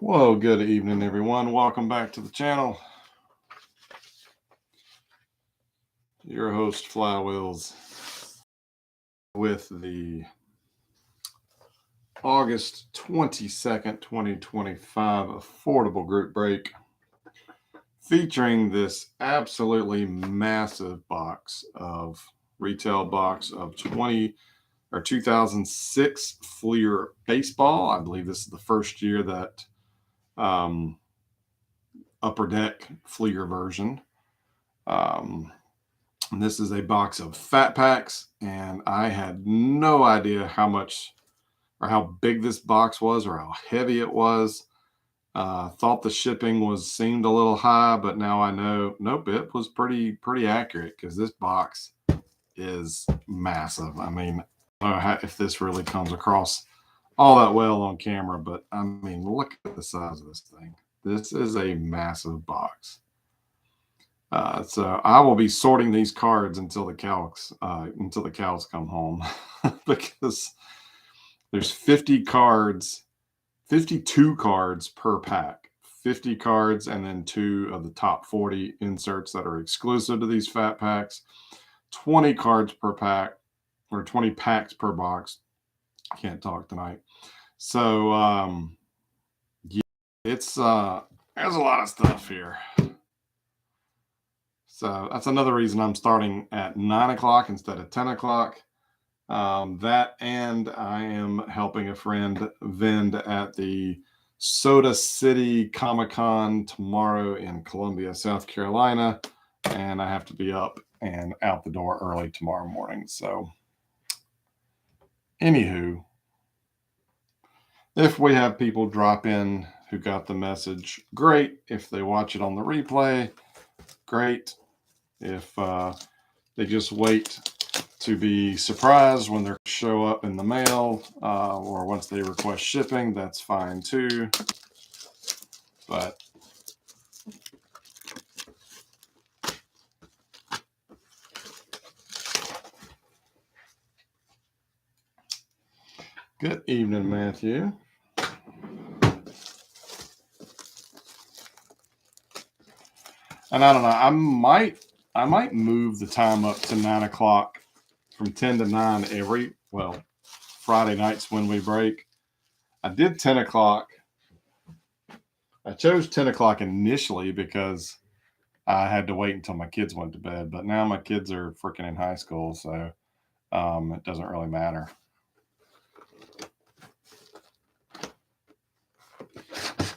Well, good evening, everyone. Welcome back to the channel. Your host, Flywheels, with the August 22nd, 2025 affordable group break featuring this absolutely massive retail box of 2006 Fleer baseball. I believe this is the first year that Upper Deck Fleer version. And this is a box of fat packs, and I had no idea how much or how big this box was or how heavy it was. Thought the shipping seemed a little high, but now I know, nope, it was pretty accurate because this box is massive. I mean, I don't know if this really comes across all that well on camera, but I mean, look at the size of this thing. This is a massive box. So I will be sorting these cards until the cows come home because there's 50 cards, 52 cards per pack, 50 cards, and then 2 of the top 40 inserts that are exclusive to these fat packs, 20 cards per pack, or 20 packs per box. I can't talk tonight. So yeah, there's a lot of stuff here. So that's another reason I'm starting at 9 o'clock instead of 10 o'clock. That, and I am helping a friend vend at the Soda City Comic-Con tomorrow in Columbia, South Carolina. And I have to be up and out the door early tomorrow morning. So, anywho, if we have people drop in who got the message, great. If they watch it on the replay, great. If they just wait to be surprised when they show up in the mail or once they request shipping, that's fine too. But good evening, Matthew. And I don't know, I might move the time up to 9 o'clock from 10 to 9 Friday nights when we break. I did 10 o'clock. I chose 10 o'clock initially because I had to wait until my kids went to bed. But now my kids are freaking in high school, so it doesn't really matter.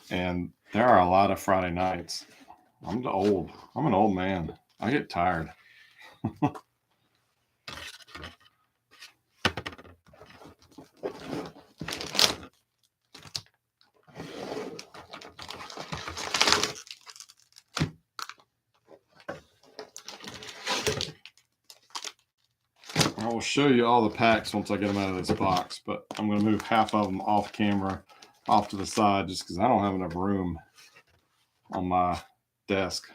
And there are a lot of Friday nights. I'm an old man. I get tired. I will show you all the packs once I get them out of this box, but I'm going to move half of them off camera, off to the side, just because I don't have enough room on my desk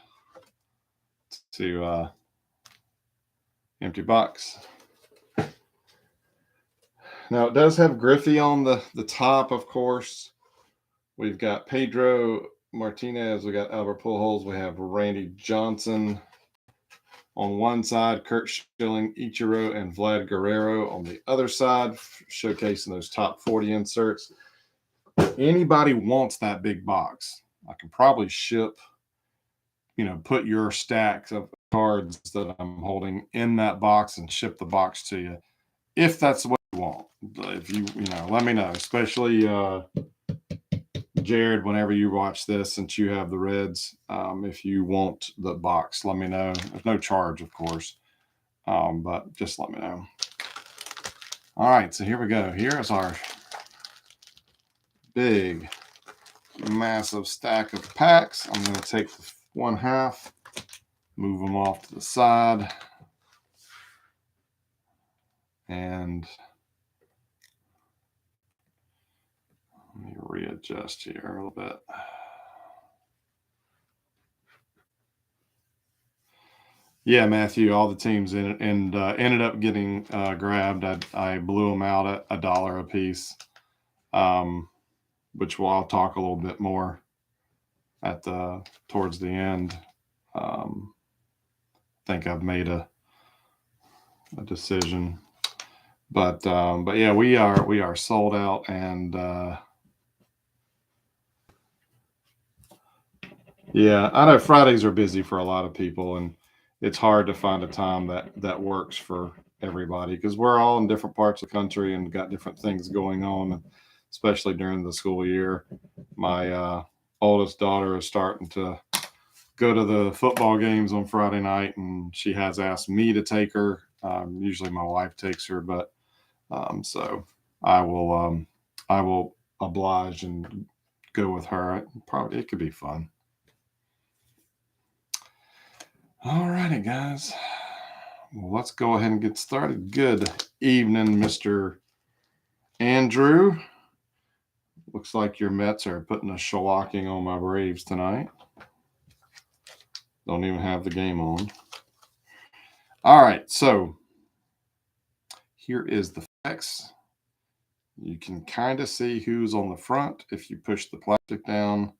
to empty box. Now it does have Griffey on the top, of course. We've got Pedro Martinez, we got Albert Pujols, we have Randy Johnson on one side, Kurt Schilling, Ichiro, and Vlad Guerrero on the other side, showcasing those top 40 inserts. Anybody wants that big box, I can probably ship, put your stacks of cards that I'm holding in that box and ship the box to you, if that's what you want. If you let me know, especially Jared, whenever you watch this, since you have the Reds, if you want the box, let me know. There's no charge, of course, but just let me know. All right, so here we go. Here's our big, massive stack of packs. I'm going to take the one half, move them off to the side, and let me readjust here a little bit. Yeah, Matthew, all the teams in it, and ended up getting grabbed. I blew them out at $1 a piece. which I'll talk a little bit more at the towards the end. I think I've made a decision, but yeah, we are sold out, and yeah, I know Fridays are busy for a lot of people, and it's hard to find a time that works for everybody because we're all in different parts of the country and got different things going on, especially during the school year. My oldest daughter is starting to go to the football games on Friday night, and she has asked me to take her. Usually, my wife takes her, but so I will I will oblige and go with her. Probably it could be fun. All righty, guys. Well, let's go ahead and get started. Good evening, Mr. Andrew. Looks like your Mets are putting a shellacking on my Braves tonight. Don't even have the game on. All right, so here is the facts. You can kind of see who's on the front if you push the plastic down.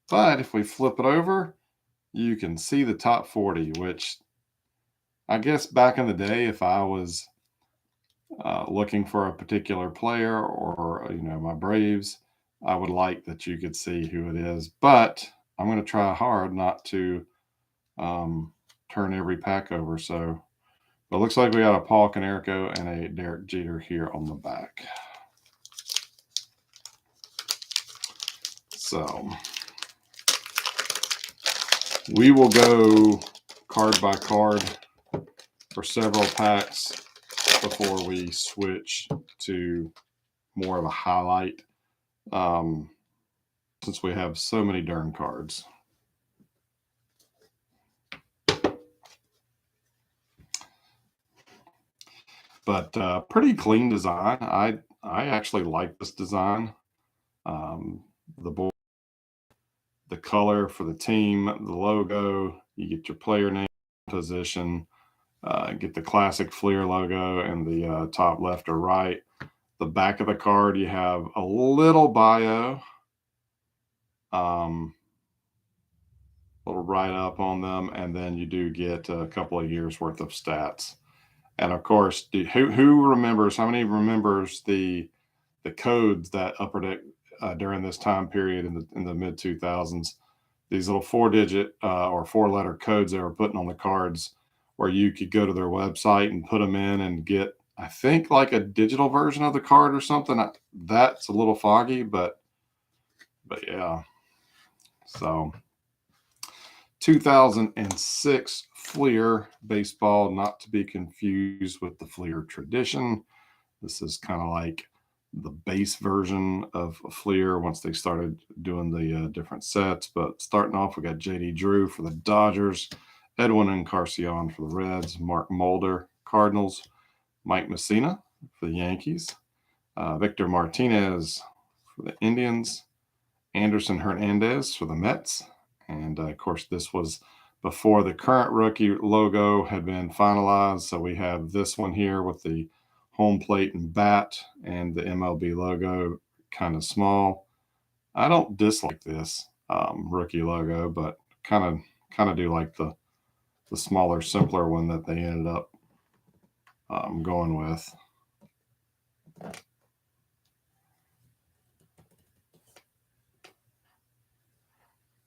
But if we flip it over, you can see the top 40, which I guess back in the day, if I was looking for a particular player or, my Braves, I would like that you could see who it is. But I'm going to try hard not to turn every pack over. So, but it looks like we got a Paul Konerko and a Derek Jeter here on the back. So we will go card by card for several packs before we switch to more of a highlight, since we have so many darn cards. But pretty clean design. I actually like this design. The board, the color for the team, the logo. You get your player name, position. Get the classic Fleer logo in the top left or right. The back of the card, you have a little bio, little write up on them, and then you do get a couple of years worth of stats. And of course, who remembers? How many remembers the codes that Upper Deck during this time period in the mid 2000s? These little 4-digit or 4-letter codes they were putting on the cards, where you could go to their website and put them in and get, I think, like a digital version of the card or something. That's a little foggy, but yeah. So 2006 Fleer baseball, not to be confused with the Fleer tradition. This is kind of like the base version of Fleer once they started doing the different sets. But starting off, we got J.D. Drew for the Dodgers, Edwin Encarnacion for the Reds, Mark Mulder, Cardinals, Mike Messina for the Yankees, Victor Martinez for the Indians, Anderson Hernandez for the Mets. And of course, this was before the current rookie logo had been finalized. So we have this one here with the home plate and bat and the MLB logo kind of small. I don't dislike this rookie logo, but kind of do like the smaller, simpler one that they ended up going with.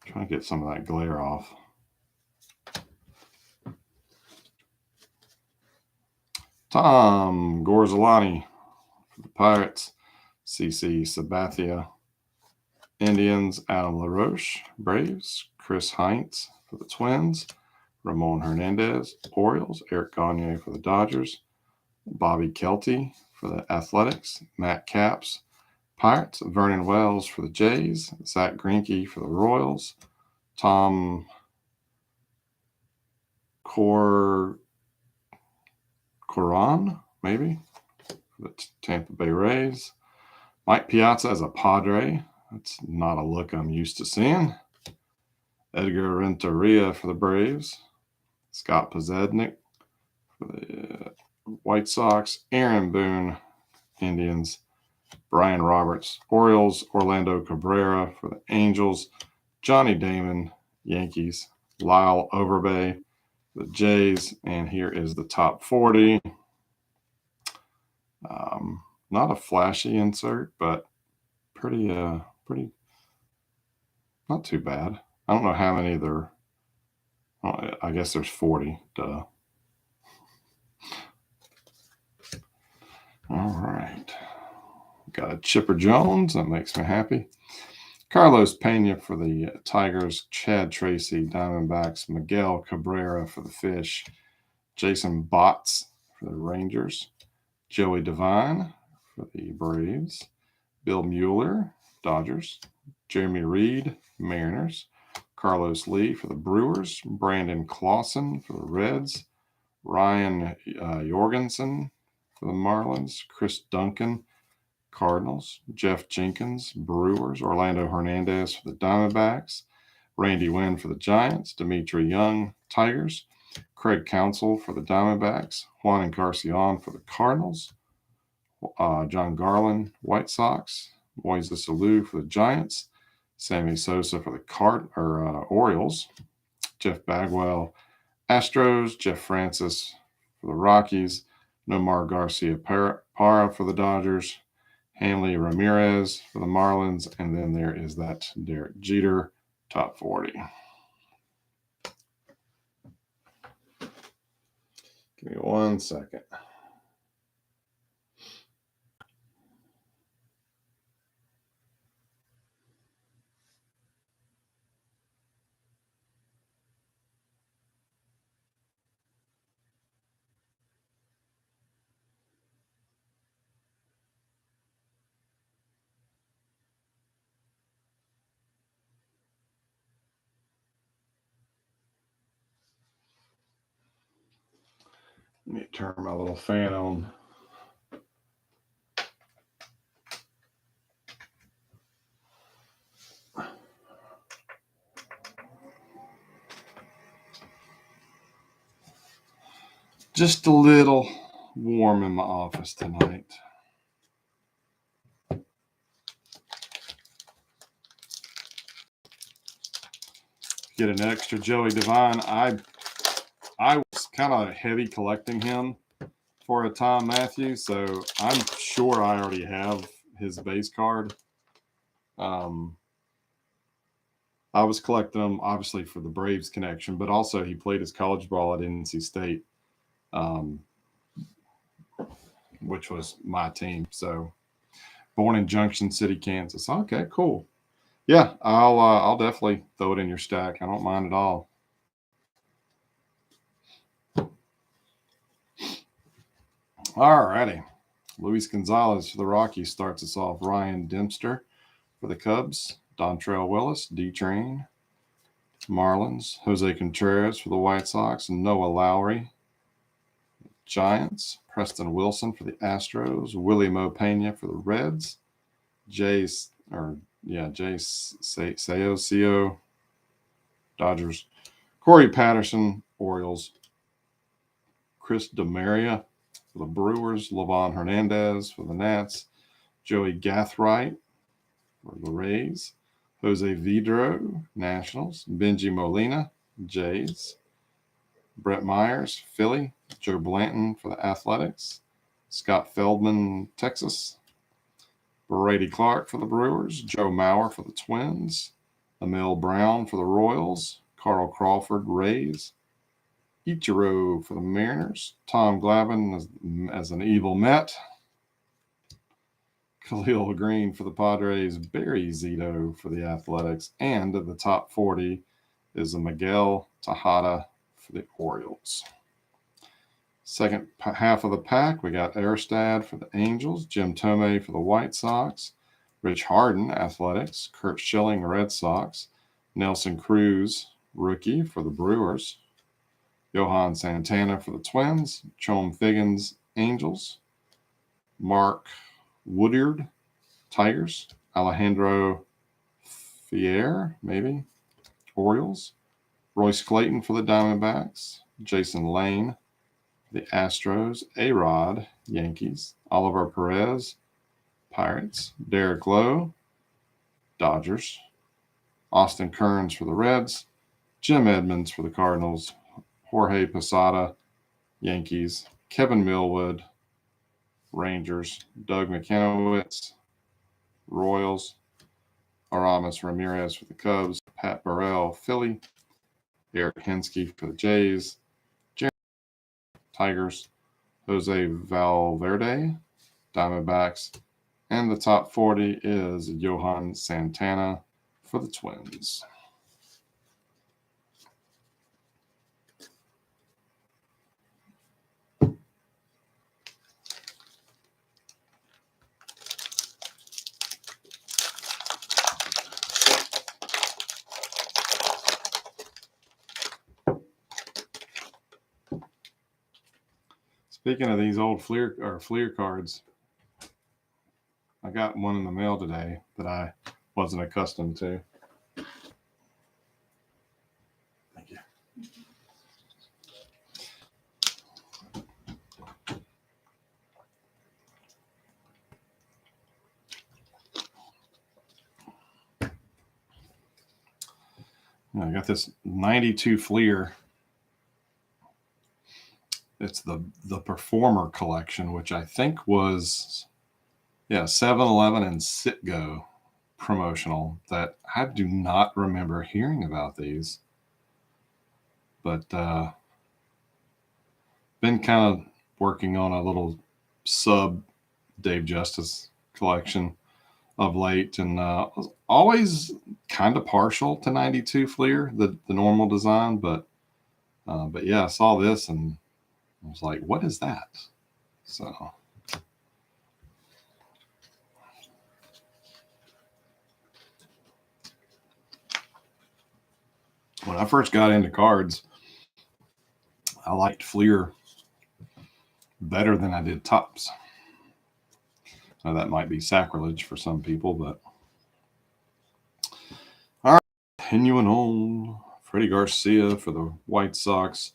Trying to get some of that glare off. Tom Gorzelani for the Pirates, CC Sabathia, Indians, Adam LaRoche, Braves, Chris Heinz for the Twins, Ramon Hernandez, Orioles, Eric Gagne for the Dodgers, Bobby Kelty for the Athletics, Matt Capps, Pirates, Vernon Wells for the Jays, Zach Greinke for the Royals, Tom Coran, maybe, for the Tampa Bay Rays, Mike Piazza as a Padre. That's not a look I'm used to seeing. Edgar Renteria for the Braves, Scott Pozednik for the White Sox, Aaron Boone, Indians, Brian Roberts, Orioles. Orlando Cabrera for the Angels. Johnny Damon, Yankees. Lyle Overbay, the Jays. And here is the top 40. Not a flashy insert, but pretty, not too bad. I don't know how many there. I guess there's 40. Duh. All right. Got a Chipper Jones. That makes me happy. Carlos Pena for the Tigers. Chad Tracy, Diamondbacks. Miguel Cabrera for the Fish. Jason Botts for the Rangers. Joey Devine for the Braves. Bill Mueller, Dodgers. Jeremy Reed, Mariners. Carlos Lee for the Brewers. Brandon Clausen for the Reds. Ryan Jorgensen for the Marlins. Chris Duncan, Cardinals. Jeff Jenkins, Brewers. Orlando Hernandez for the Diamondbacks. Randy Wynn for the Giants. Dimitri Young, Tigers. Craig Counsell for the Diamondbacks. Juan Encarnacion for the Cardinals. John Garland, White Sox. Moises Alou for the Giants. Sammy Sosa for the Orioles. Jeff Bagwell, Astros. Jeff Francis for the Rockies. Nomar Garcia Parra for the Dodgers. Hanley Ramirez for the Marlins. And then there is that Derek Jeter, top 40. Give me 1 second. Let me turn my little fan on. Just a little warm in my office tonight. Get an extra Joey Devine. I was kind of heavy collecting him for a time, Matthew, so I'm sure I already have his base card. I was collecting him obviously for the Braves connection, but also he played his college ball at NC State, which was my team. So born in Junction City, Kansas. Okay, cool. Yeah, I'll definitely throw it in your stack. I don't mind at all. All righty. Luis Gonzalez for the Rockies starts us off. Ryan Dempster for the Cubs. Dontrelle Willis, D-Train. Marlins. Jose Contreras for the White Sox. Noah Lowry. Giants. Preston Wilson for the Astros. Willie Mo Pena for the Reds. Jay Seyo, Dodgers. Corey Patterson, Orioles. Chris DeMaria for the Brewers. Levon Hernandez for the Nats. Joey Gathright for the Rays. Jose Vidro, Nationals. Benji Molina, Jays. Brett Myers, Philly. Joe Blanton for the Athletics. Scott Feldman, Texas. Brady Clark for the Brewers. Joe Mauer for the Twins. Emil Brown for the Royals. Carl Crawford, Rays. Ichiro for the Mariners. Tom Glavine as an evil Met. Khalil Green for the Padres. Barry Zito for the Athletics. And the top 40 is a Miguel Tejada for the Orioles. Second half of the pack, we got Erstad for the Angels. Jim Thome for the White Sox. Rich Harden, Athletics. Kurt Schilling, Red Sox. Nelson Cruz, rookie for the Brewers. Johan Santana for the Twins. Chome Figgins, Angels. Mark Woodyard, Tigers. Alejandro Fier, maybe, Orioles. Royce Clayton for the Diamondbacks. Jason Lane, the Astros. A-Rod, Yankees. Oliver Perez, Pirates. Derek Lowe, Dodgers. Austin Kearns for the Reds. Jim Edmonds for the Cardinals. Jorge Posada, Yankees. Kevin Millwood, Rangers. Doug McKenowitz, Royals. Aramis Ramirez for the Cubs. Pat Burrell, Philly. Eric Hensky for the Jays. Jeremy Tigers. Jose Valverde, Diamondbacks. And the top 40 is Johan Santana for the Twins. Speaking of these old Fleer cards, I got one in the mail today that I wasn't accustomed to. Thank you. I got this 92 Fleer. It's the Performer collection, which I think was 7-Eleven and Citgo promotional. That I do not remember hearing about these, but been kind of working on a little sub Dave Justice collection of late, and was always kind of partial to 92 Fleer, the normal design, but yeah, I saw this and I was like, what is that? So when I first got into cards, I liked Fleer better than I did Topps. Now that might be sacrilege for some people, but all right, continuing on. Freddie Garcia for the White Sox.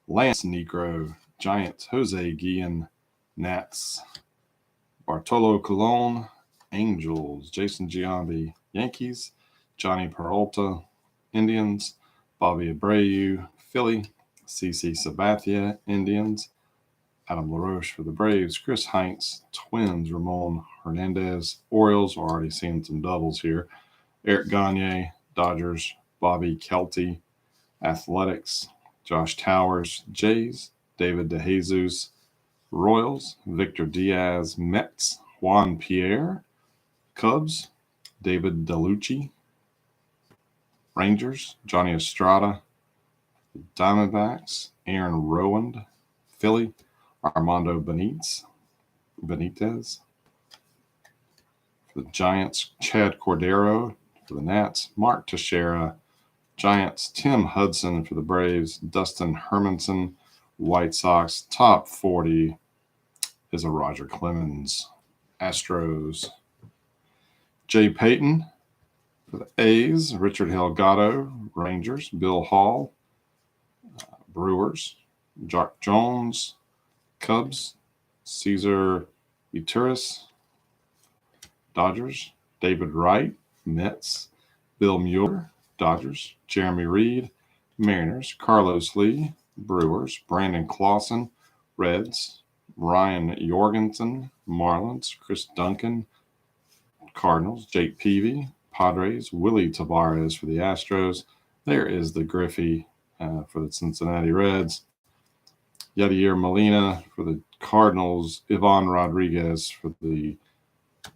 Lance Negro, Giants. Jose Guillen, Nats. Bartolo Colon, Angels. Jason Giambi, Yankees. Johnny Peralta, Indians. Bobby Abreu, Philly. CC Sabathia, Indians. Adam LaRoche for the Braves. Chris Heinz, Twins. Ramon Hernandez, Orioles. We're already seeing some doubles here. Eric Gagne, Dodgers. Bobby Kelty, Athletics. Josh Towers, Jays. David DeJesus, Royals. Victor Diaz, Mets. Juan Pierre, Cubs. David DeLucci, Rangers. Johnny Estrada, Diamondbacks. Aaron Rowand, Philly. Armando Benitez for the Giants. Chad Cordero for the Nats. Mark Teixeira, Giants. Tim Hudson for the Braves. Dustin Hermanson, White Sox. Top 40 is a Roger Clemens, Astros. Jay Payton for the A's. Richard Delgado, Rangers. Bill Hall, Brewers. Jock Jones, Cubs. Cesar Ituris, Dodgers. David Wright, Mets. Bill Mueller, Dodgers. Jeremy Reed, Mariners. Carlos Lee, Brewers. Brandon Clausen, Reds. Ryan Jorgensen, Marlins. Chris Duncan, Cardinals. Jake Peavy, Padres. Willie Tavares for the Astros. There is the Griffey for the Cincinnati Reds. Yadier Molina for the Cardinals. Ivan Rodriguez for the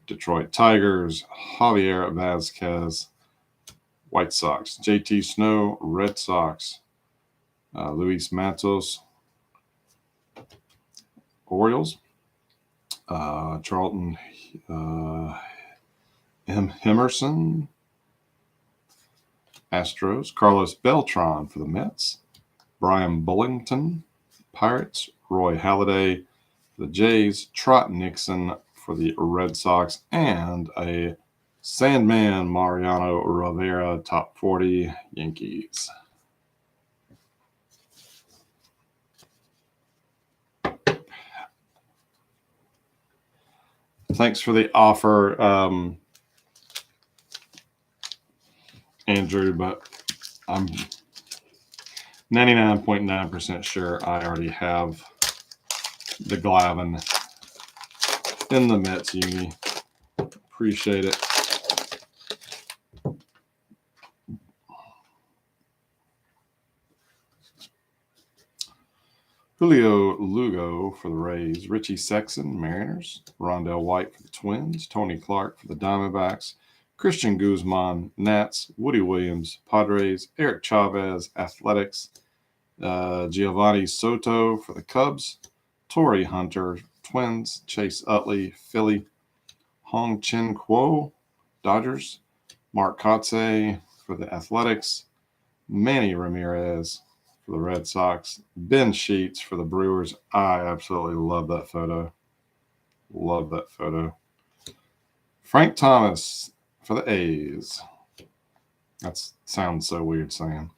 Detroit Tigers. Javier Vazquez, White Sox. JT Snow, Red Sox. Luis Matos, Orioles. Charlton Emerson, Astros. Carlos Beltran for the Mets. Brian Bullington, Pirates. Roy Halladay for the Jays. Trot Nixon for the Red Sox. And a Sandman Mariano Rivera, top 40, Yankees. Thanks for the offer, Andrew, but I'm 99.9% sure I already have the Glavine in the Mets uni. Appreciate it. Julio Lugo for the Rays, Richie Sexson, Mariners, Rondell White for the Twins, Tony Clark for the Diamondbacks, Christian Guzman, Nats, Woody Williams, Padres, Eric Chavez, Athletics, Giovanni Soto for the Cubs, Torrey Hunter, Twins, Chase Utley, Philly, Hong Chin Kuo, Dodgers, Mark Kotze for the Athletics, Manny Ramirez for the Red Sox, Ben Sheets for the Brewers. I absolutely love that photo. Love that photo. Frank Thomas for the A's. That sounds so weird saying.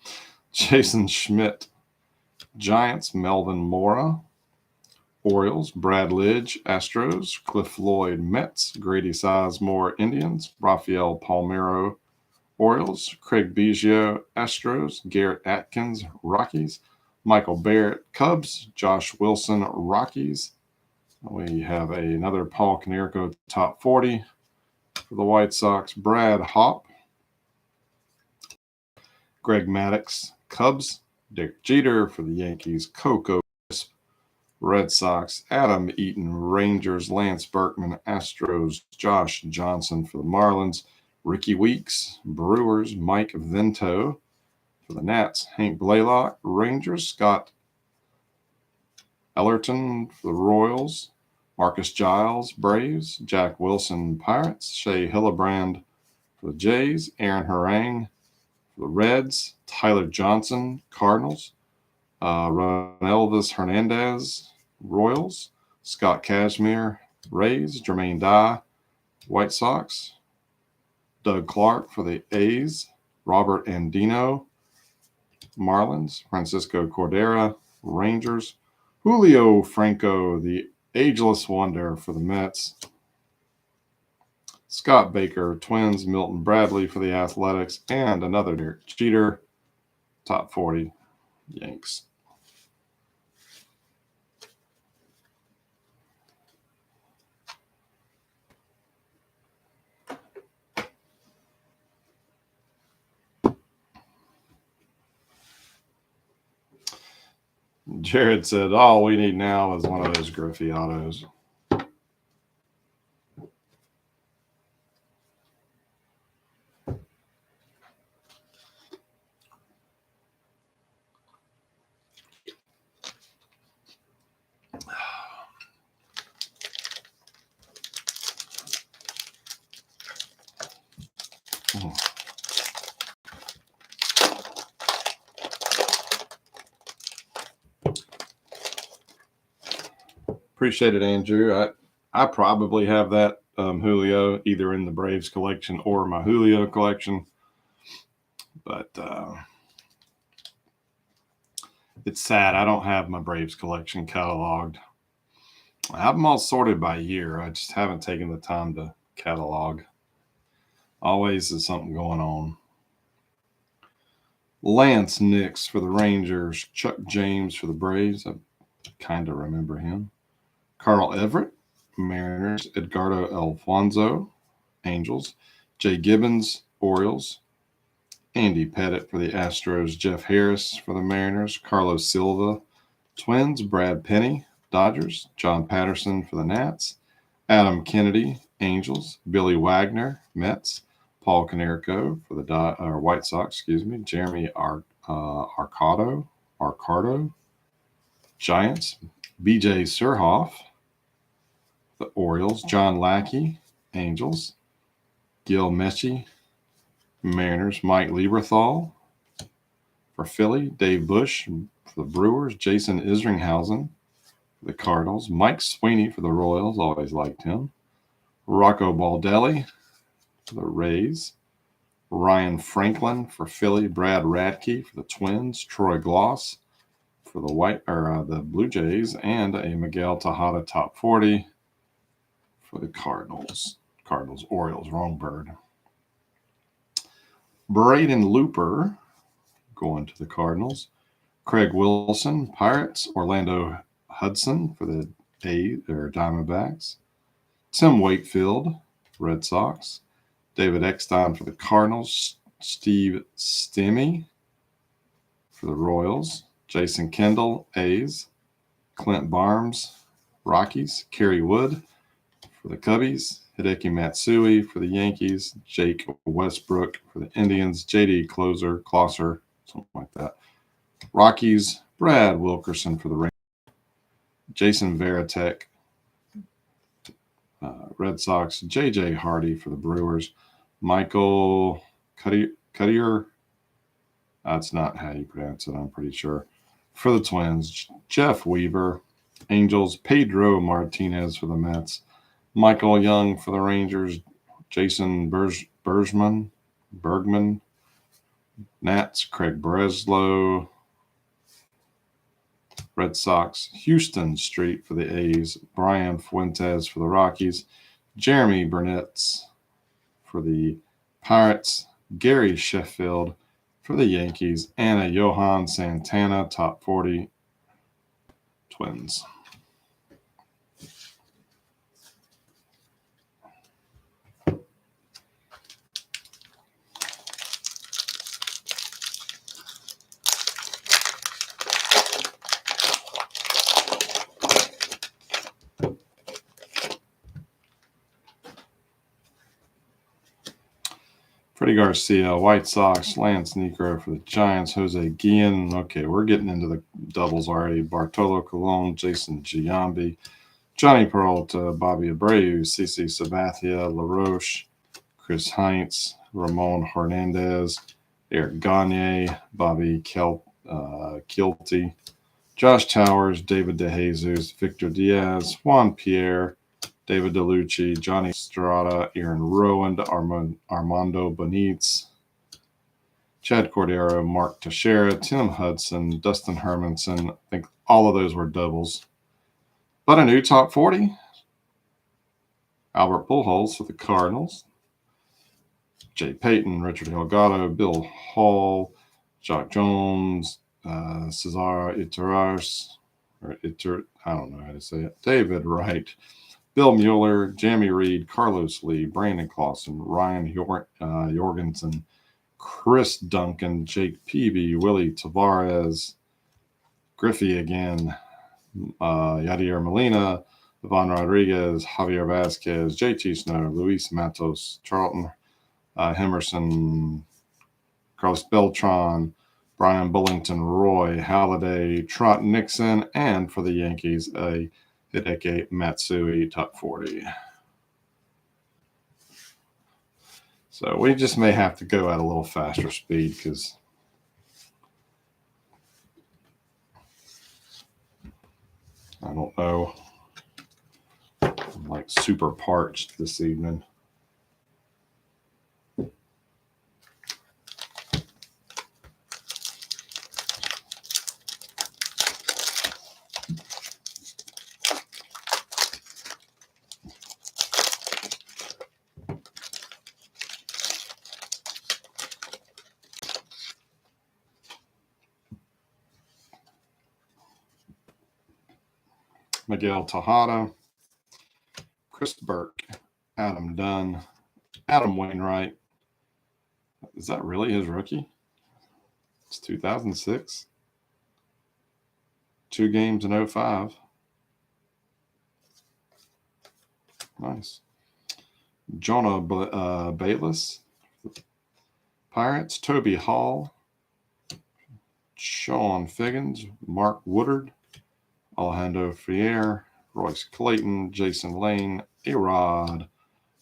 Jason Schmidt, Giants, Melvin Mora. Orioles, Brad Lidge, Astros, Cliff Lloyd, Mets, Grady Sizemore, Indians, Rafael Palmeiro, Orioles, Craig Biggio, Astros, Garrett Atkins, Rockies, Michael Barrett, Cubs, Josh Wilson, Rockies. We have another Paul Konerko top 40 for the White Sox, Brad Hopp, Greg Maddux, Cubs, Dick Jeter for the Yankees, Coco Red Sox, Adam Eaton, Rangers, Lance Berkman, Astros, Josh Johnson for the Marlins, Ricky Weeks, Brewers, Mike Vento for the Nats, Hank Blaylock, Rangers, Scott Ellerton for the Royals, Marcus Giles, Braves, Jack Wilson, Pirates, Shea Hillebrand for the Jays, Aaron Harang for the Reds, Tyler Johnson, Cardinals, Ronelvis Hernandez, Royals, Scott Kashmir, Rays, Jermaine Dye, White Sox, Doug Clark for the A's, Robert Andino, Marlins, Francisco Cordera, Rangers, Julio Franco, the ageless wonder for the Mets, Scott Baker, Twins, Milton Bradley for the Athletics, and another Derek Jeter, top 40, Yanks. Jared said, all we need now is one of those Griffey autos. Appreciate it, Andrew. I probably have that Julio either in the Braves collection or my Julio collection. But it's sad. I don't have my Braves collection cataloged. I have them all sorted by year. I just haven't taken the time to catalog. Always is something going on. Lance Nix for the Rangers. Chuck James for the Braves. I kind of remember him. Carl Everett, Mariners. Edgardo Alfonso, Angels. Jay Gibbons, Orioles. Andy Pettit for the Astros. Jeff Harris for the Mariners. Carlos Silva, Twins. Brad Penny, Dodgers. John Patterson for the Nats. Adam Kennedy, Angels. Billy Wagner, Mets. Paul Konerko for the White Sox, Jeremy Arcado, Giants. BJ Surhoff, the Orioles. John Lackey, Angels. Gil Messi, Mariners. Mike Lieberthal for Philly. Dave Bush for the Brewers. Jason Isringhausen for the Cardinals. Mike Sweeney for the Royals. Always liked him. Rocco Baldelli for the Rays. Ryan Franklin for Philly. Brad Radke for the Twins. Troy Gloss for the Blue Jays, and a Miguel Tejada top 40 for the Cardinals. Cardinals, Orioles, wrong bird. Braden Looper going to the Cardinals. Craig Wilson, Pirates. Orlando Hudson for the Diamondbacks. Tim Wakefield, Red Sox. David Eckstein for the Cardinals. Steve Stemmy for the Royals. Jason Kendall, A's. Clint Barnes, Rockies. Kerry Wood for the Cubbies. Hideki Matsui for the Yankees. Jake Westbrook for the Indians. JD Closer, something like that. Rockies. Brad Wilkerson for the Rangers. Jason Varitek, Red Sox. J.J. Hardy for the Brewers. Michael Cuttier, that's not how you pronounce it, I'm pretty sure, for the Twins. Jeff Weaver, Angels. Pedro Martinez for the Mets. Michael Young for the Rangers. Jason Bergman, Nats. Craig Breslow, Red Sox. Houston Street for the A's. Brian Fuentes for the Rockies. Jeremy Burnett for the Pirates. Gary Sheffield for the Yankees. And a Johan Santana, top 40, Twins. Freddie Garcia, White Sox. Lance Niekro for the Giants. Jose Guillen. Okay, we're getting into the doubles already. Bartolo Colon, Jason Giambi, Johnny Peralta, Bobby Abreu, CC Sabathia, LaRoche, Chris Heinz, Ramon Hernandez, Eric Gagne, Bobby Kilty, Josh Towers, David DeJesus, Victor Diaz, Juan Pierre, David DeLucci, Johnny Strada, Aaron Rowand, Armando Benitez, Chad Cordero, Mark Teixeira, Tim Hudson, Dustin Hermanson. I think all of those were doubles. But a new top 40. Albert Pujols for the Cardinals. Jay Payton, Richard Delgado, Bill Hall, Jock Jones, Cesar Iteras, I don't know how to say it. David Wright, Bill Mueller, Jamie Reed, Carlos Lee, Brandon Clausen, Ryan Jorgensen, Chris Duncan, Jake Peavy, Willie Tavares, Griffey again, Yadier Molina, Ivan Rodriguez, Javier Vasquez, JT Snow, Luis Matos, Charlton Hemerson, Carlos Beltran, Brian Bullington, Roy Halladay, Trot Nixon, and for the Yankees, a Hideki Matsui, top 40. So we just may have to go at a little faster speed because I don't know. I'm like super parched this evening. Miguel Tejada, Chris Burke, Adam Dunn, Adam Wainwright. Is that really his rookie? It's 2006. 2 games in 05. Nice. Jonah Bayless, Pirates. Toby Hall, Sean Figgins, Mark Woodard, Alejandro Friere, Royce Clayton, Jason Lane, A-Rod,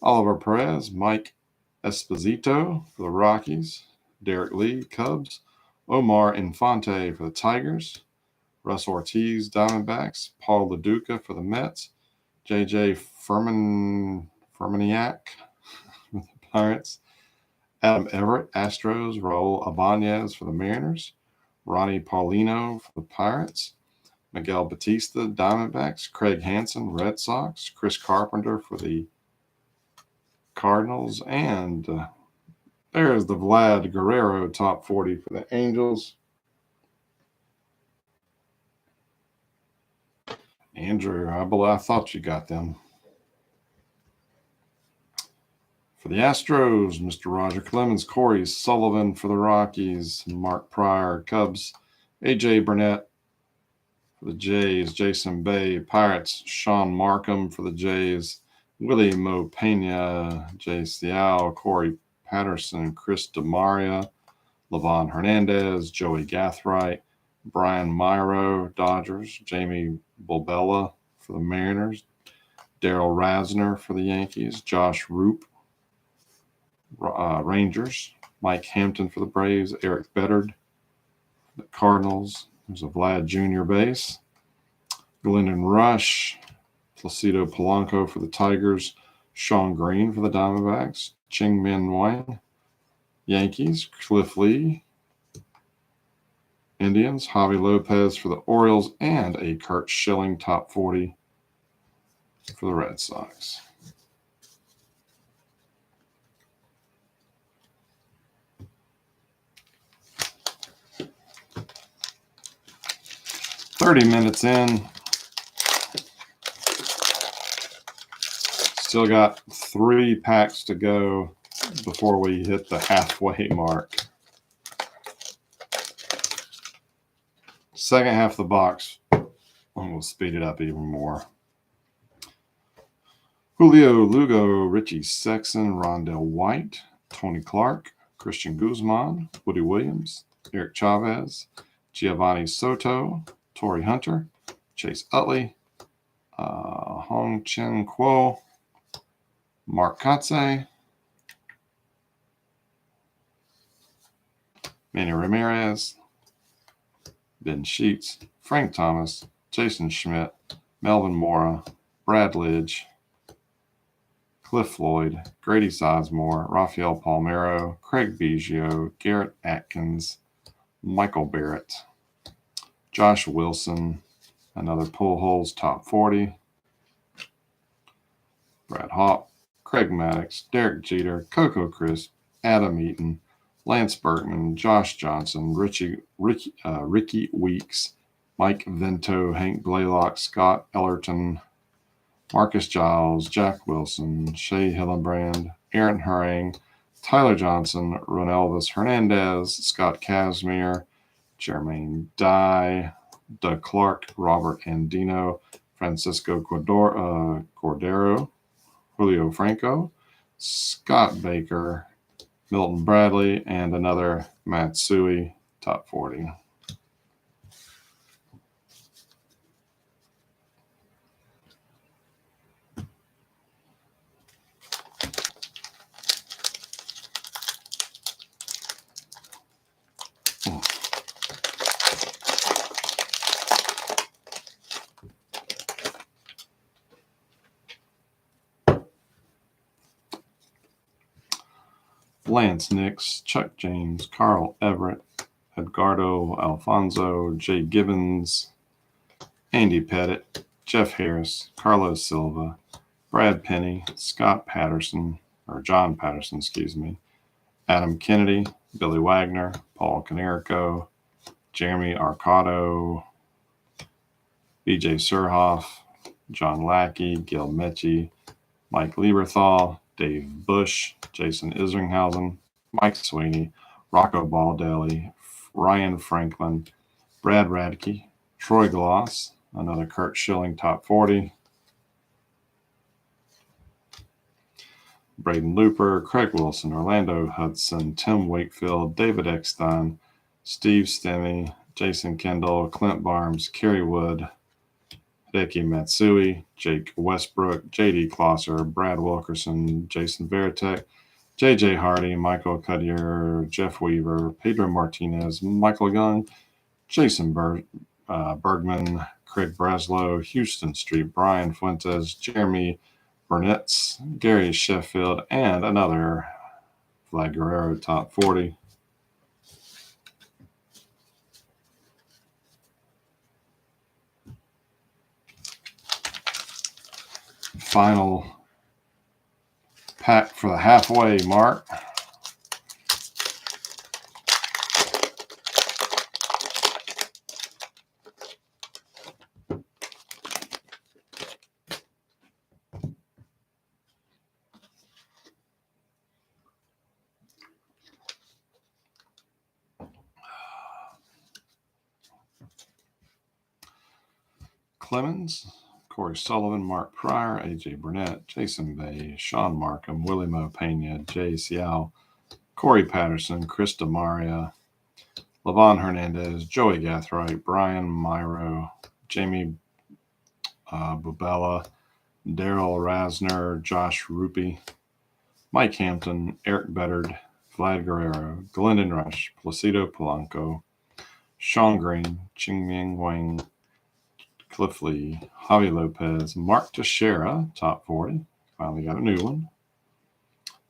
Oliver Perez, Mike Esposito for the Rockies, Derek Lee, Cubs, Omar Infante for the Tigers, Russ Ortiz, Diamondbacks, Paul LaDuca for the Mets, J.J. Furmaniak for the Pirates, Adam Everett, Astros, Raul Ibanez for the Mariners, Ronnie Paulino for the Pirates, Miguel Batista, Diamondbacks. Craig Hansen, Red Sox. Chris Carpenter for the Cardinals. And there's the Vlad Guerrero top 40 for the Angels. Andrew, I thought you got them. For the Astros, Mr. Roger Clemens, Corey Sullivan for the Rockies, Mark Pryor, Cubs, A.J. Burnett for the Jays, Jason Bay, Pirates, Sean Markham for the Jays, Willie Mo Pena, Jay Seau, Corey Patterson, Chris DeMaria, Levon Hernandez, Joey Gathright, Brian Myro, Dodgers, Jamie Bulbella for the Mariners, Daryl Rasner for the Yankees, Josh Roop, Rangers, Mike Hampton for the Braves, Eric Beddard, the Cardinals. There's a Vlad Jr. base. Glendon Rush, Placido Polanco for the Tigers, Sean Green for the Diamondbacks, Ching Min Wang, Yankees, Cliff Lee, Indians, Javi Lopez for the Orioles, and a Kurt Schilling top 40 for the Red Sox. "30 minutes in. Still got 3 packs to go before we hit the halfway mark. Second half of the box, and we'll speed it up even more. Julio Lugo, Richie Sexson, Rondell White, Tony Clark, Christian Guzman, Woody Williams, Eric Chavez, Giovanni Soto, Torrey Hunter, Chase Utley, Hong Chen Kuo, Mark Kotze, Manny Ramirez, Ben Sheets, Frank Thomas, Jason Schmidt, Melvin Mora, Brad Lidge, Cliff Floyd, Grady Sizemore, Rafael Palmeiro, Craig Biggio, Garrett Atkins, Michael Barrett, Josh Wilson, another Pujols top 40, Brad Hawk, Craig Maddox, Derek Jeter, Coco Crisp, Adam Eaton, Lance Berkman, Josh Johnson, Ricky Weeks, Mike Vento, Hank Blaylock, Scott Ellerton, Marcus Giles, Jack Wilson, Shea Hillenbrand, Aaron Harang, Tyler Johnson, Ronelvis Hernandez, Scott Kazmir, Jermaine Dye, Doug Clark, Robert Andino, Francisco Cordero, Julio Franco, Scott Baker, Milton Bradley, and another Matsui top 40. Lance Nix, Chuck James, Carl Everett, Edgardo Alfonso, Jay Gibbons, Andy Pettit, Jeff Harris, Carlos Silva, Brad Penny, Scott Patterson, or John Patterson, excuse me, Adam Kennedy, Billy Wagner, Paul Canerico, Jeremy Arcado, BJ Surhoff, John Lackey, Gil Mechie, Mike Lieberthal, Dave Bush, Jason Isringhausen, Mike Sweeney, Rocco Baldelli, Ryan Franklin, Brad Radke, Troy Gloss, another Kurt Schilling top 40, Braden Looper, Craig Wilson, Orlando Hudson, Tim Wakefield, David Eckstein, Steve Stemmy, Jason Kendall, Clint Barnes, Kerry Wood, Hideki Matsui, Jake Westbrook, J.D. Klosser, Brad Wilkerson, Jason Veritek, J.J. Hardy, Michael Cuddier, Jeff Weaver, Pedro Martinez, Michael Young, Jason Bergman, Craig Braslow, Houston Street, Brian Fuentes, Jeremy Burnetts, Gary Sheffield, and another Vlad Guerrero top 40. final pack for the halfway mark. Clemens, Corey Sullivan, Mark Pryor, AJ Burnett, Jason Bay, Sean Markham, Willie Mo Pena, Jay Seau, Corey Patterson, Chris DeMaria, Levon Hernandez, Joey Gathright, Brian Myro, Jamie Bubella, Daryl Rasner, Josh Rupi, Mike Hampton, Eric Beddard, Vlad Guerrero, Glendon Rush, Placido Polanco, Sean Green, Ching-Ming Wang, Cliff Lee, Javi Lopez, Mark Teixeira, top 40. Finally got a new one.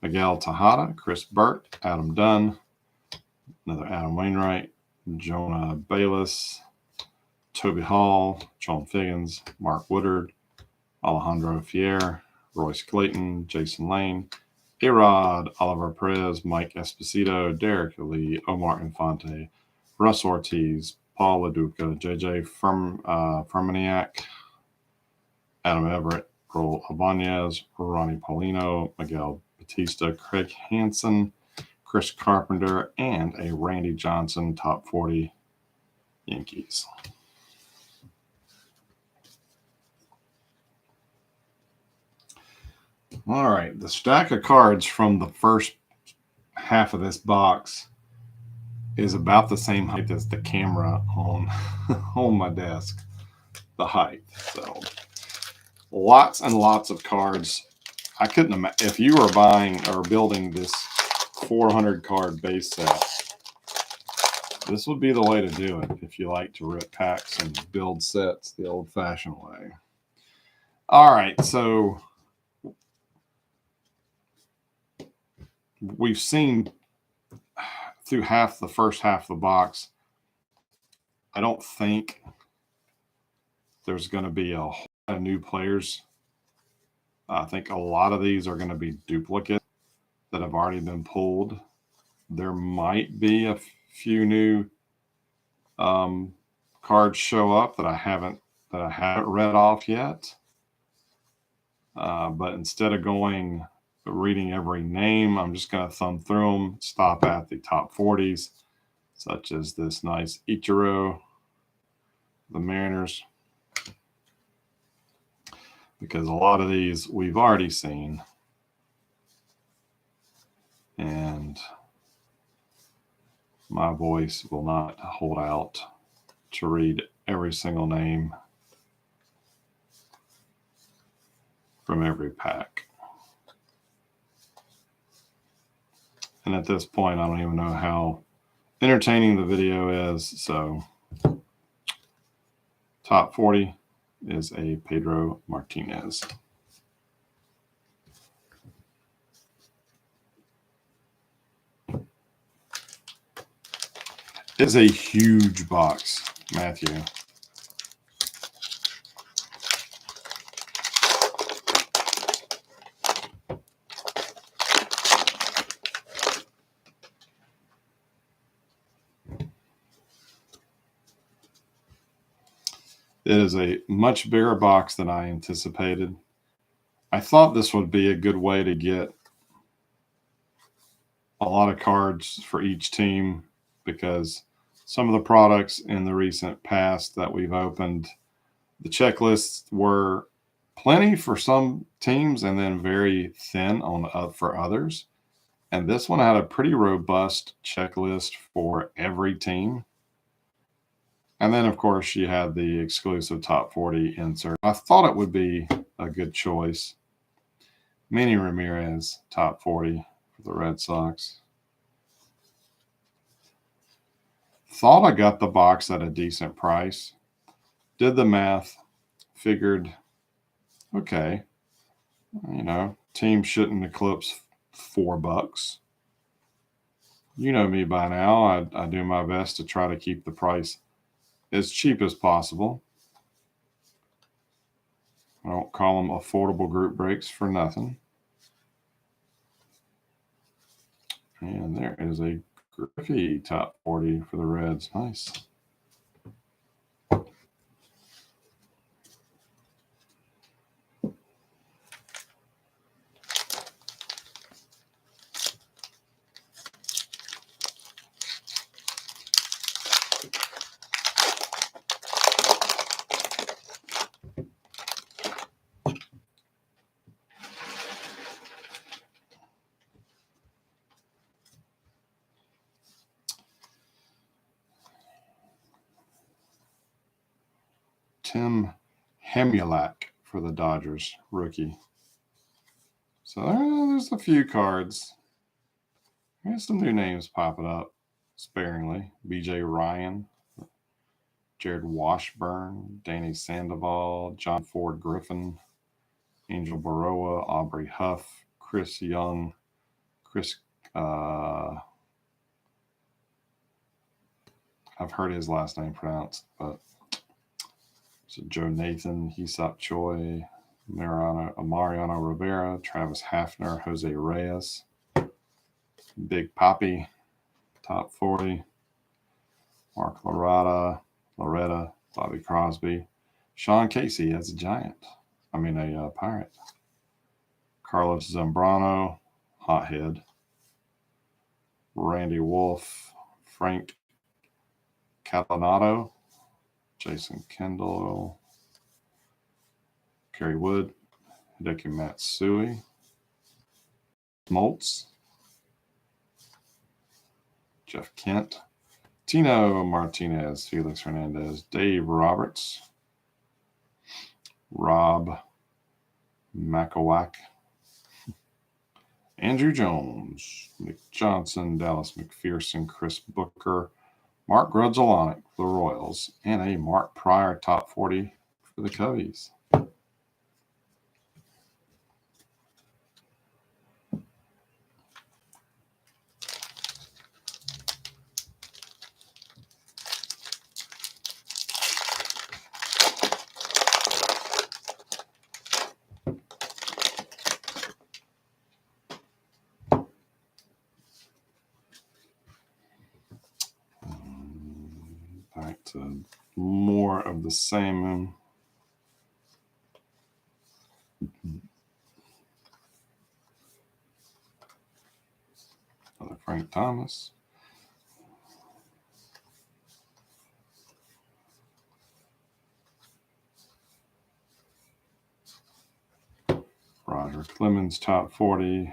Miguel Tejada, Chris Burt, Adam Dunn, another Adam Wainwright, Jonah Bayless, Toby Hall, John Figgins, Mark Woodard, Alejandro Fier, Royce Clayton, Jason Lane, A-Rod, Oliver Perez, Mike Esposito, Derek Lee, Omar Infante, Russ Ortiz, Paul LaDuca, JJ Fermaniak, Adam Everett, Roel Abanez, Ronnie Paulino, Miguel Batista, Craig Hansen, Chris Carpenter, and a Randy Johnson top 40 Yankees. All right, the stack of cards from the first half of this box is about the same height as the camera on on my desk, the height. So lots and lots of cards. I couldn't imagine if you were buying or building this 400 card base set, this would be the way to do it if you like to rip packs and build sets the old-fashioned way. All right, so we've seen through the first half of the box. I don't think there's going to be a whole lot of new players. I think a lot of these are going to be duplicates that have already been pulled. There might be a few new cards show up that I haven't read off yet. But instead of reading every name, I'm just going to thumb through them, stop at the top 40s, such as this nice Ichiro, the Mariners, because a lot of these we've already seen. And my voice will not hold out to read every single name from every pack. And at this point, I don't even know how entertaining the video is. So top 40 is a Pedro Martinez. It's a huge box, Matthew. It is a much bigger box than I anticipated. I thought this would be a good way to get a lot of cards for each team, because some of the products in the recent past that we've opened, the checklists were plenty for some teams and then very thin for others. And this one had a pretty robust checklist for every team. And then, of course, you had the exclusive top 40 insert. I thought it would be a good choice. Manny Ramirez, top 40 for the Red Sox. Thought I got the box at a decent price. Did the math. Figured, okay, team shouldn't eclipse $4. You know me by now. I do my best to try to keep the price as cheap as possible. I don't call them affordable group breaks for nothing. And there is a Griffey top 40 for the Reds. Nice. Tim Hemulak for the Dodgers, rookie. So there's a few cards. There's some new names popping up sparingly. BJ Ryan, Jared Washburn, Danny Sandoval, John Ford Griffin, Angel Baroa, Aubrey Huff, Chris Young, I've heard his last name pronounced, but so Joe Nathan, Hesop Choi, Mariano Rivera, Travis Hafner, Jose Reyes, Big Poppy, top 40, Mark Loretta, Bobby Crosby, Sean Casey as a Pirate, Carlos Zambrano, Hothead, Randy Wolf, Frank Catalanato, Jason Kendall, Kerry Wood, Hideki Matsui, Smoltz, Jeff Kent, Tino Martinez, Felix Hernandez, Dave Roberts, Rob Makawak, Andrew Jones, Nick Johnson, Dallas McPherson, Chris Booker, Mark Grudzolonic for the Royals, and a Mark Pryor top 40 for the Cubbies. Back to more of the same. Another Frank Thomas. Roger Clemens, top 40.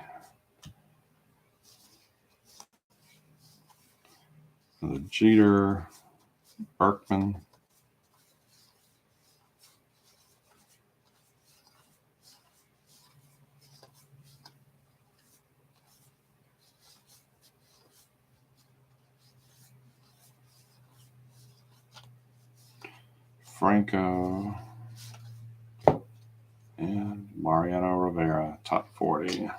The Jeter, Berkman. Franco. And Mariano Rivera, top 40.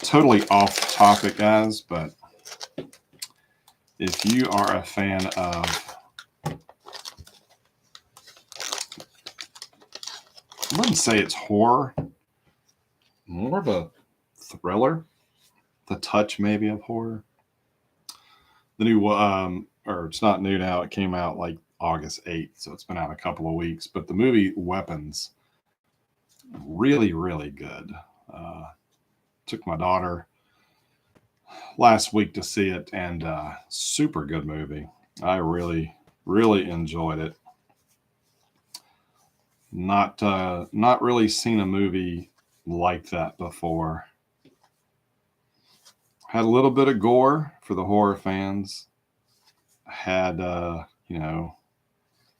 Totally off topic, guys, but if you are a fan of, I wouldn't say it's horror, more of a thriller, the touch maybe of horror. The new, or it's not new now, it came out like August 8th, so it's been out a couple of weeks, but the movie Weapons, really, really good. Took my daughter last week to see it, and super good movie. I really, really enjoyed it. Not really seen a movie like that before. Had a little bit of gore for the horror fans. Had kind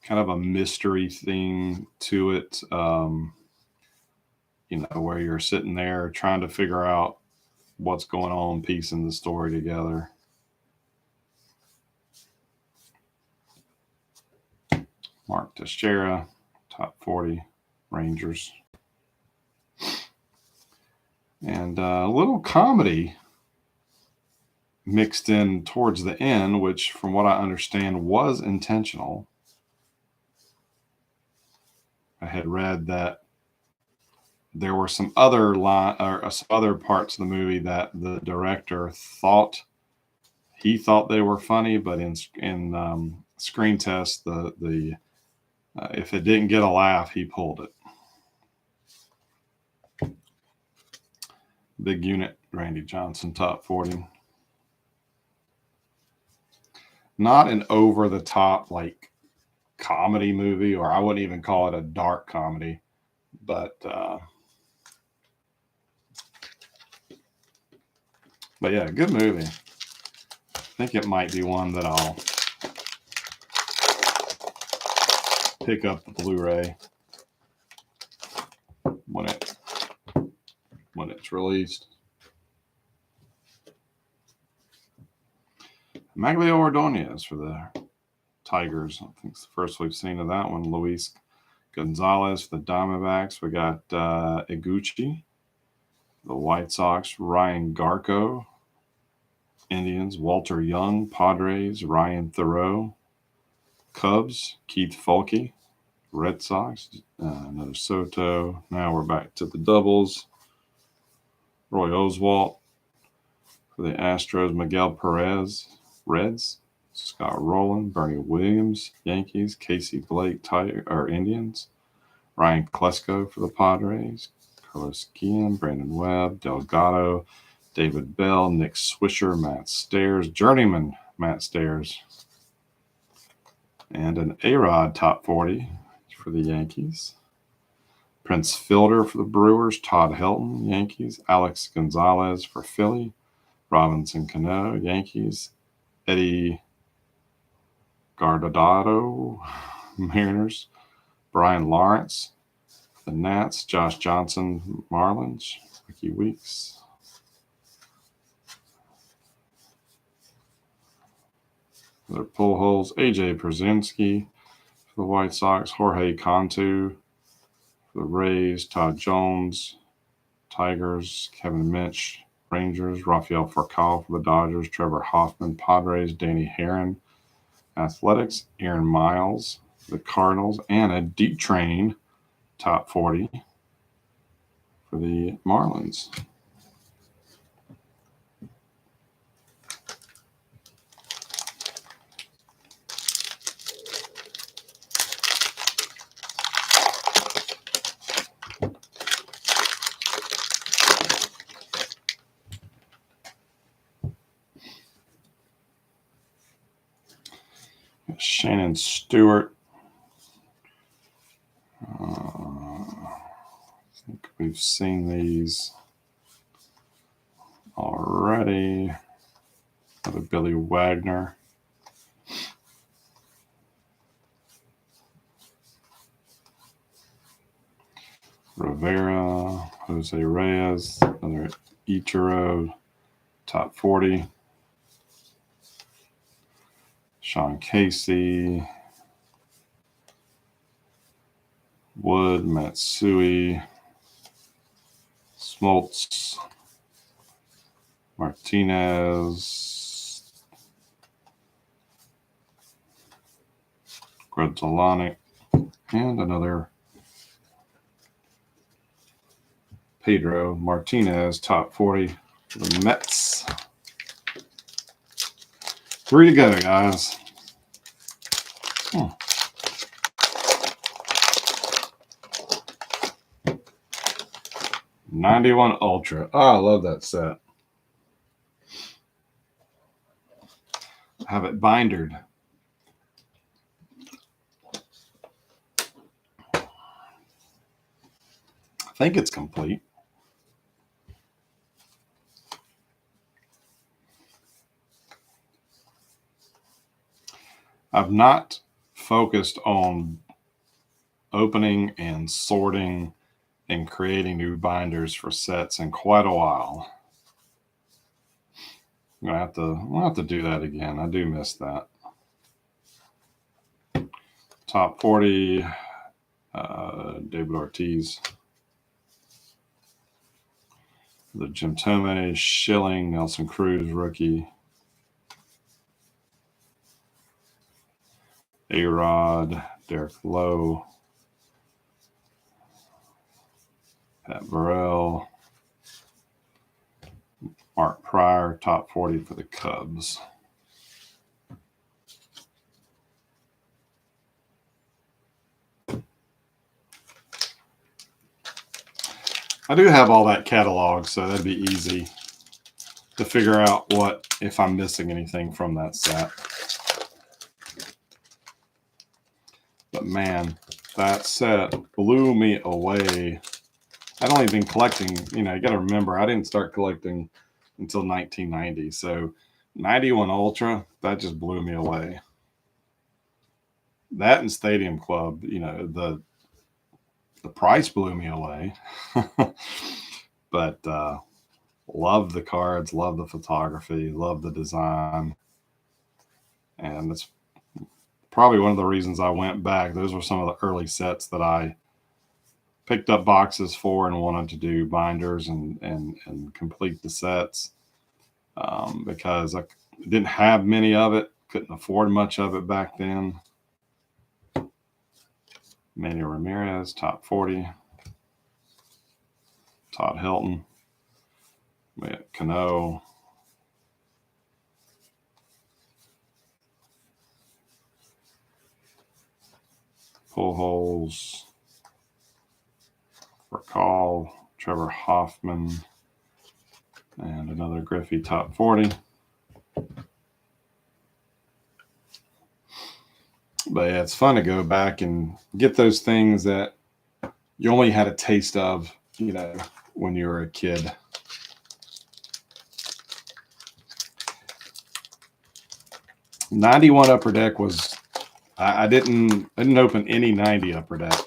of a mystery thing to it. Where you're sitting there trying to figure out what's going on, piecing the story together. Mark Teixeira, top 40, Rangers. And a little comedy mixed in towards the end, which from what I understand was intentional. I had read that there were some other some other parts of the movie that the director thought they were funny, but in screen test, the if it didn't get a laugh, he pulled it. Big Unit, Randy Johnson, top 40. Not an over the top like comedy movie, or I wouldn't even call it a dark comedy, but yeah, good movie. I think it might be one that I'll pick up the Blu-ray when it's released. Magglio Ordonez for the Tigers. I think it's the first we've seen of that one. Luis Gonzalez for the Diamondbacks. We got Iguchi, the White Sox. Ryan Garco, Indians. Walter Young, Padres. Ryan Thoreau, Cubs. Keith Fulke, Red Sox. Another Soto. Now we're back to the doubles. Roy Oswalt for the Astros. Miguel Perez, Reds. Scott Rowland, Bernie Williams, Yankees. Casey Blake, Indians. Ryan Klesko for the Padres. Carlos Guillen, Brandon Webb, Delgado, David Bell, Nick Swisher, Matt Stairs, journeyman Matt Stairs, and an A-Rod top 40 for the Yankees. Prince Fielder for the Brewers, Todd Helton, Yankees. Alex Gonzalez for Philly, Robinson Cano, Yankees. Eddie Guardado, Mariners. Brian Lawrence, the Nats. Josh Johnson, Marlins. Ricky Weeks. Another pull holes. AJ Pierzynski for the White Sox. Jorge Cantu for the Rays. Todd Jones, Tigers. Kevin Mitch, Rangers. Rafael Furcal for the Dodgers. Trevor Hoffman, Padres. Danny Herron, Athletics. Aaron Miles, the Cardinals. And a D-Train top 40 for the Marlins. Shannon Stewart. I think we've seen these already. Another Billy Wagner. Rivera, Jose Reyes, another Ichiro, top 40. Sean Casey, Wood, Matsui, Smoltz, Martinez, Gredzolani, and another Pedro Martinez, top 40 for the Mets. 3 to go, guys. 91 Ultra. Oh, I love that set. I have it bindered. I think it's complete. I've not focused on opening and sorting and creating new binders for sets in quite a while. I'll have to do that again. I do miss that. top 40, David Ortiz. The Jim Thome, Schilling, Nelson Cruz, rookie. A-Rod, Derek Lowe, Pat Burrell, Mark Pryor, top 40 for the Cubs. I do have all that catalog, so that'd be easy to figure out what, if I'm missing anything from that set. But man, that set blew me away. I'd only been collecting, you got to remember, I didn't start collecting until 1990. So 91 Ultra, that just blew me away. That and Stadium Club, the price blew me away. But love the cards, love the photography, love the design. And it's probably one of the reasons I went back. Those were some of the early sets that I picked up boxes for and wanted to do binders and complete the sets, because I didn't have many of it, couldn't afford much of it back then. Manny Ramirez, top 40. Todd Hilton. We got Cano. Pujols. Recall. Trevor Hoffman. And another Griffey top 40. But yeah, it's fun to go back and get those things that you only had a taste of, when you were a kid. '91 Upper Deck was, I didn't open any 90 Upper Deck.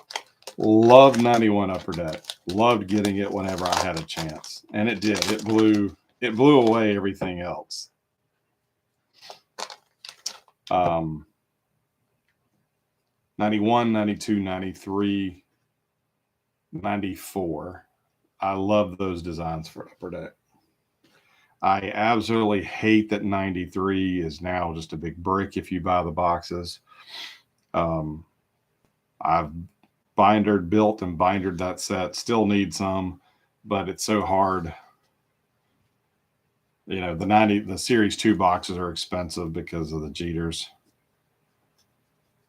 Loved 91 Upper Deck. Loved getting it whenever I had a chance. And it did. It blew away everything else. 91, 92, 93, 94. I love those designs for Upper Deck. I absolutely hate that 93 is now just a big brick if you buy the boxes. I've built and bindered that set. Still need some, but it's so hard. The Series 2 boxes are expensive because of the Jeters.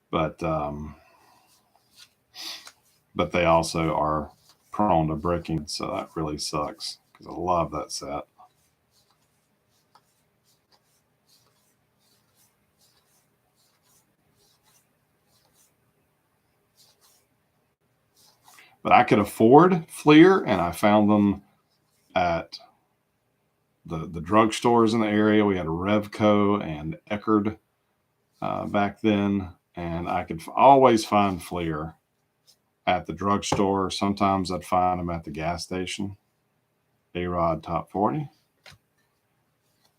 But they also are prone to bricking, so that really sucks because I love that set. But I could afford Fleer, and I found them at the drugstores in the area. We had Revco and Eckerd back then, and I could always find Fleer at the drugstore. Sometimes I'd find them at the gas station. A-Rod top 40.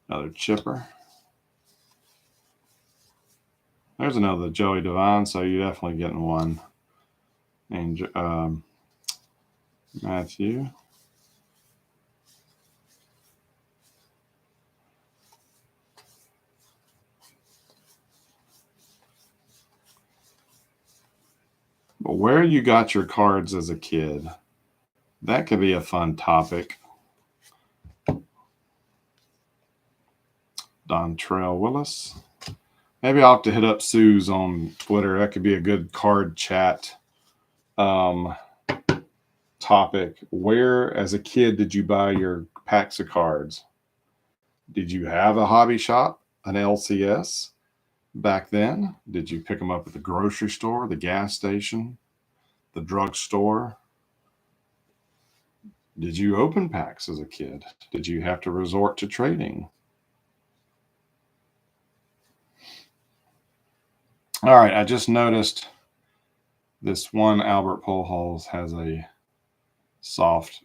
Another chipper. There's another Joey Devine, so you're definitely getting one. And Matthew. But where you got your cards as a kid, that could be a fun topic. Dontrell Willis. Maybe I'll have to hit up Sue's on Twitter. That could be a good card chat topic. Where, as a kid, did you buy your packs of cards? Did you have a hobby shop, an LCS back then? Did you pick them up at the grocery store, the gas station, the drugstore? Did you open packs as a kid? Did you have to resort to trading? All right, I just noticed this one Albert Pujols has a soft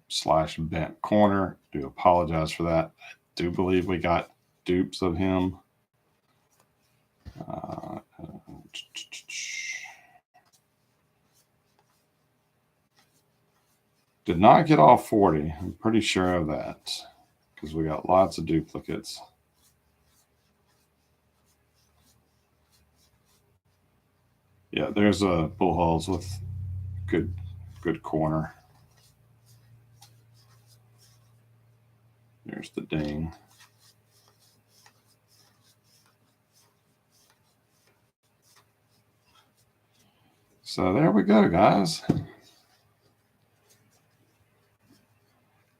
/ bent corner. I do apologize for that. I do believe we got dupes of him. Did not get all 40. I'm pretty sure of that because we got lots of duplicates. Yeah, there's a Bullhalls with good corner. There's the ding. So there we go, guys.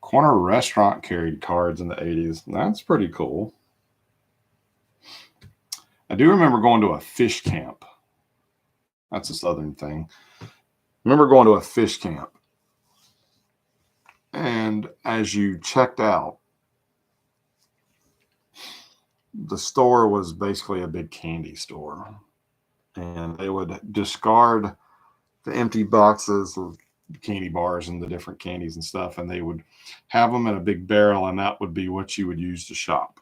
Corner Restaurant carried cards in the 80s. That's pretty cool. I do remember going to a fish camp. That's a Southern thing. I remember going to a fish camp. And as you checked out, the store was basically a big candy store. And they would discard the empty boxes of candy bars and the different candies and stuff, and they would have them in a big barrel, and that would be what you would use to shop.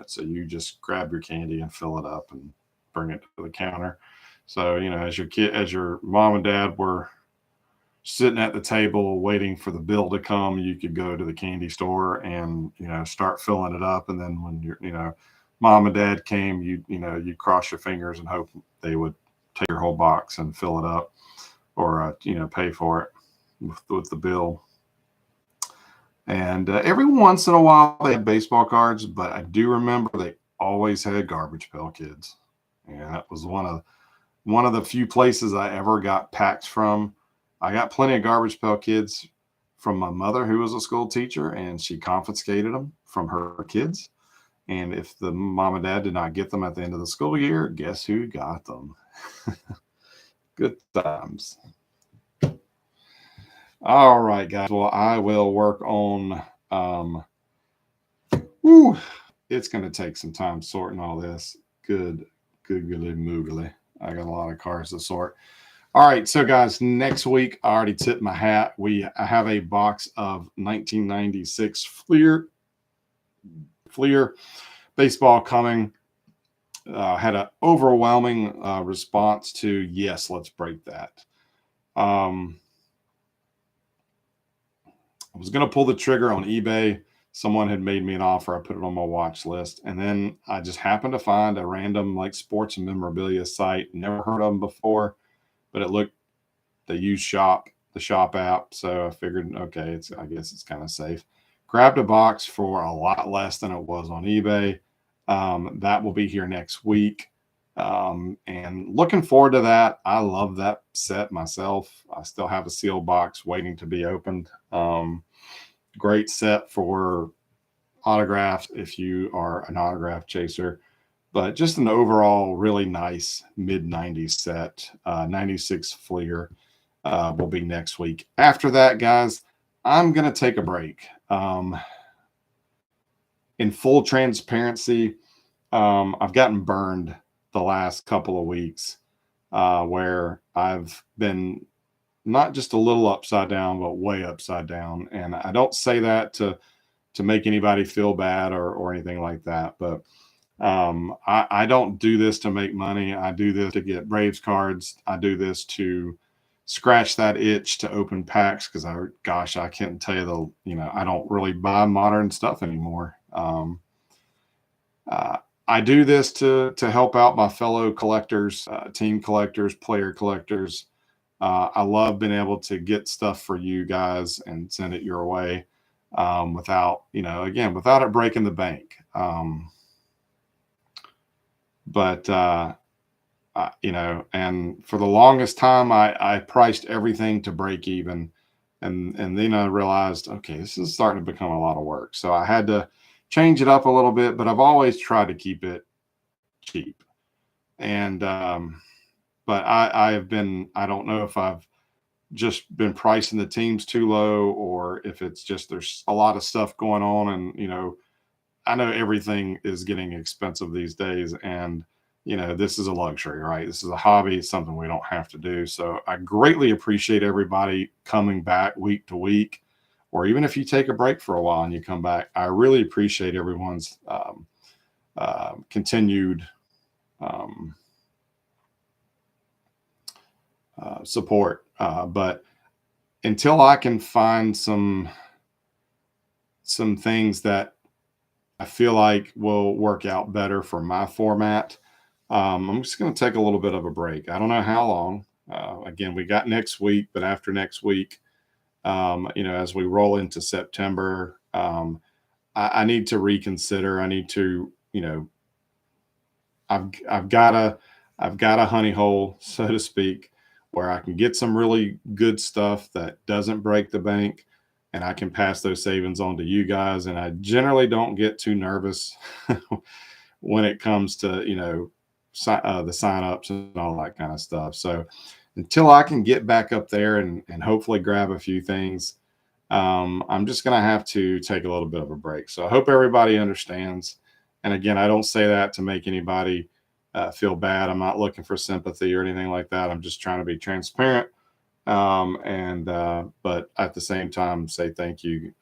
So you just grab your candy and fill it up and bring it to the counter. So as your mom and dad were sitting at the table waiting for the bill to come, you could go to the candy store and start filling it up, and then when your mom and dad came, you'd cross your fingers and hope they would take your whole box and fill it up, or pay for it with the bill. And every once in a while they had baseball cards, but I do remember they always had Garbage Pail Kids, and that was one of the few places I ever got packs from. I got plenty of Garbage Pail Kids from my mother, who was a school teacher, and she confiscated them from her kids. And if the mom and dad did not get them at the end of the school year, guess who got them? Good times. All right, guys. Well, I will work on. It's going to take some time sorting all this. Googly moogly. I got a lot of cards to sort. All right, so guys, next week I already tipped my hat. I have a box of 1996 Fleer baseball coming. Had an overwhelming response to yes, let's break that. I was going to pull the trigger on eBay. Someone had made me an offer. I put it on my watch list. And then I just happened to find a random sports and memorabilia site. Never heard of them before, but they use the shop app. So I figured, okay, I guess it's kind of safe. Grabbed a box for a lot less than it was on eBay. That will be here next week. And looking forward to that. I love that set myself. I still have a sealed box waiting to be opened. Great set for autographs if you are an autograph chaser, but just an overall really nice mid-90s set. 96 Fleer will be next week. After that, guys, I'm going to take a break. In full transparency, I've gotten burned the last couple of weeks where I've been not just a little upside down, but way upside down. And I don't say that to make anybody feel bad or anything like that. But I don't do this to make money. I do this to get Braves cards. I do this to scratch that itch to open packs because I can't tell you I don't really buy modern stuff anymore. I do this to help out my fellow collectors, team collectors, player collectors. I love being able to get stuff for you guys and send it your way without it breaking the bank. And for the longest time, I priced everything to break even. And then I realized, okay, this is starting to become a lot of work. So I had to change it up a little bit, but I've always tried to keep it cheap. And, but I don't know if I've just been pricing the teams too low or if it's just there's a lot of stuff going on. And, I know everything is getting expensive these days. And, this is a luxury, right? This is a hobby. It's something we don't have to do. So I greatly appreciate everybody coming back week to week, or even if you take a break for a while and you come back. I really appreciate everyone's continued support. But until I can find some things that I feel like will work out better for my format, I'm just going to take a little bit of a break. I don't know how long. Again, we got next week, but after next week, as we roll into September, I need to reconsider. I need to, I've got a honey hole, so to speak, where I can get some really good stuff that doesn't break the bank, and I can pass those savings on to you guys. And I generally don't get too nervous when it comes to the sign ups and all that kind of stuff. So until I can get back up there and hopefully grab a few things, I'm just going to have to take a little bit of a break. So I hope everybody understands. And again, I don't say that to make anybody feel bad. I'm not looking for sympathy or anything like that. I'm just trying to be transparent. But at the same time, say thank you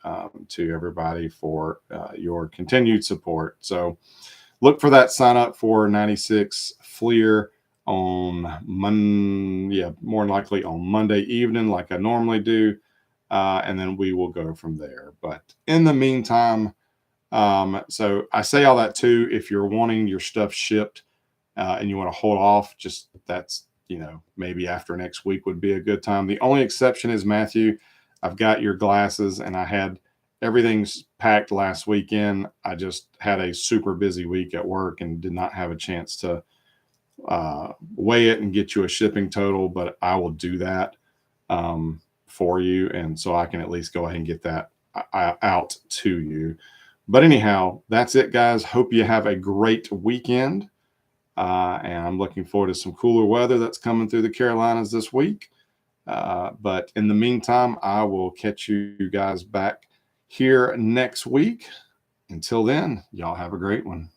to everybody for your continued support. So look for that sign up for 96 Fleer on more than likely on Monday evening, like I normally do. And then we will go from there. But in the meantime, so I say all that too, if you're wanting your stuff shipped and you want to hold off, just that's, maybe after next week would be a good time. The only exception is Matthew, I've got your glasses and I had everything's packed last weekend. I just had a super busy week at work and did not have a chance to weigh it and get you a shipping total, but I will do that for you. And so I can at least go ahead and get that out to you. But anyhow, that's it, guys. Hope you have a great weekend. And I'm looking forward to some cooler weather that's coming through the Carolinas this week. But in the meantime, I will catch you guys back here next week. Until then, y'all have a great one.